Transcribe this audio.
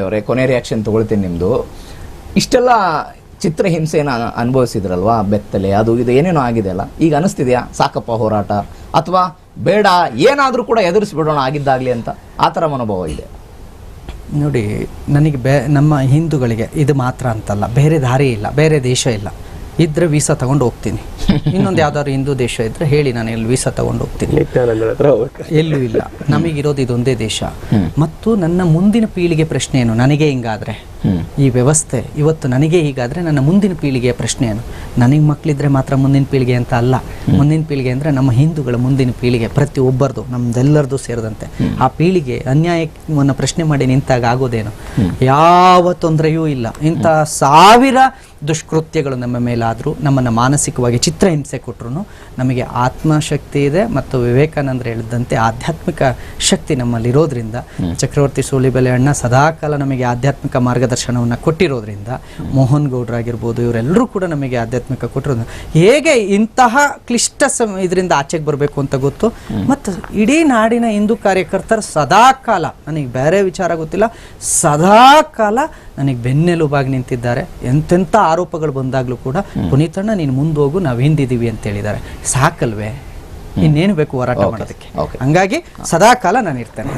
ಅವರೇ, ಕೊನೆ ರಿಯಾಕ್ಷನ್ ತಗೊಳ್ತೀನಿ ನಿಮ್ದು. ಇಷ್ಟೆಲ್ಲ ಚಿತ್ರಹಿಂಸೆನ ಅನುಭವಿಸಿದ್ರಲ್ವಾ, ಬೆತ್ತಲೆ ಅದು ಇದು ಏನೇನೋ ಆಗಿದೆ ಅಲ್ಲ, ಈಗ ಅನಿಸ್ತಿದೆಯಾ ಸಾಕಪ್ಪ ಹೋರಾಟ, ಅಥವಾ ಬೇಡ ಏನಾದರೂ ಕೂಡ ಎದುರಿಸ್ಬಿಡೋಣ ಆಗಿದ್ದಾಗಲಿ ಅಂತ ಆ ಥರ ಮನೋಭಾವ ಇದೆ? ನೋಡಿ, ನನಗೆ ನಮ್ಮ ಹಿಂದೂಗಳಿಗೆ ಇದು ಮಾತ್ರ ಅಂತಲ್ಲ, ಬೇರೆ ದಾರಿ ಇಲ್ಲ, ಬೇರೆ ದೇಶ ಇಲ್ಲ. ಇದ್ರೆ ವೀಸಾ ತಗೊಂಡು ಹೋಗ್ತೀನಿ. ಇನ್ನೊಂದು ಯಾವ್ದಾದ್ರು ಹಿಂದೂ ದೇಶ ಇದ್ರೆ ಹೇಳಿ, ನಾನು ಇಲ್ಲಿ ವೀಸಾ ತಗೊಂಡು ಹೋಗ್ತೀನಿ. ಎಲ್ಲೂ ಇಲ್ಲ, ನಮಗಿರೋದು ಇದೊಂದೇ ದೇಶ. ಮತ್ತು ನನ್ನ ಮುಂದಿನ ಪೀಳಿಗೆ ಪ್ರಶ್ನೆ ಏನು? ನನಗೆ ಹಿಂಗಾದ್ರೆ ಈ ವ್ಯವಸ್ಥೆ ಇವತ್ತು ನನಗೆ ಹೀಗಾದ್ರೆ ನನ್ನ ಮುಂದಿನ ಪೀಳಿಗೆಯ ಪ್ರಶ್ನೆ ಏನು? ನನಗೆ ಮಕ್ಕಳಿದ್ರೆ ಮಾತ್ರ ಮುಂದಿನ ಪೀಳಿಗೆ ಅಂತ ಅಲ್ಲ. ಮುಂದಿನ ಪೀಳಿಗೆ ಅಂದ್ರೆ ನಮ್ಮ ಹಿಂದೂಗಳ ಮುಂದಿನ ಪೀಳಿಗೆ, ಪ್ರತಿಯೊಬ್ಬರದು, ನಮ್ದೆಲ್ಲರದು ಸೇರಿದಂತೆ. ಆ ಪೀಳಿಗೆ ಅನ್ಯಾಯವನ್ನು ಪ್ರಶ್ನೆ ಮಾಡಿ ನಿಂತಾಗ ಆಗೋದೇನು? ಯಾವ ತೊಂದರೆಯೂ ಇಲ್ಲ. ಇಂಥ 1000 ದುಷ್ಕೃತ್ಯಗಳು ನಮ್ಮ ಮೇಲಾದರೂ, ನಮ್ಮನ್ನು ಮಾನಸಿಕವಾಗಿ ಚಿತ್ರಹಿಂಸೆ ಕೊಟ್ಟರು, ನಮಗೆ ಆತ್ಮಶಕ್ತಿ ಇದೆ. ಮತ್ತು ವಿವೇಕಾನಂದರು ಹೇಳಿದಂತೆ ಆಧ್ಯಾತ್ಮಿಕ ಶಕ್ತಿ ನಮ್ಮಲ್ಲಿರೋದ್ರಿಂದ, ಚಕ್ರವರ್ತಿ ಸೂಲಿಬೆಲೆ ಅಣ್ಣ ಸದಾಕಾಲ ನಮಗೆ ಆಧ್ಯಾತ್ಮಿಕ ಮಾರ್ಗದರ್ಶನವನ್ನು ಕೊಟ್ಟಿರೋದ್ರಿಂದ, ಮೋಹನ್ ಗೌಡ್ರಾಗಿರ್ಬೋದು, ಇವರೆಲ್ಲರೂ ಕೂಡ ನಮಗೆ ಆಧ್ಯಾತ್ಮಿಕ ಕೊಟ್ಟಿರೋದ್ರಿಂದ ಹೇಗೆ ಇಂತಹ ಕ್ಲಿಷ್ಟ ಇದರಿಂದ ಆಚೆಗೆ ಬರಬೇಕು ಅಂತ ಗೊತ್ತು. ಮತ್ತು ಇಡೀ ನಾಡಿನ ಹಿಂದೂ ಕಾರ್ಯಕರ್ತರು ಸದಾಕಾಲ, ನನಗೆ ಬೇರೆ ವಿಚಾರ ಗೊತ್ತಿಲ್ಲ, ಸದಾಕಾಲ ನನಗೆ ಬೆನ್ನೆಲುಬಾಗಿ ನಿಂತಿದ್ದಾರೆ. ಎಂತೆಂಥ ಆರೋಪಗಳು ಬಂದಾಗಲೂ ಕೂಡ, ಪುನೀತಣ್ಣ ನೀನು ಮುಂದೋಗು, ನಾವು ಹಿಂದಿದ್ದೀವಿ ಅಂತ ಹೇಳಿದ್ದಾರೆ. ಸಾಕಲ್ವೇ? ಇನ್ನೇನು ಬೇಕು ಹೋರಾಟ ಮಾಡೋದಕ್ಕೆ? ಹಂಗಾಗಿ ಸದಾಕಾಲ ನಾನು ಇರ್ತೇನೆ.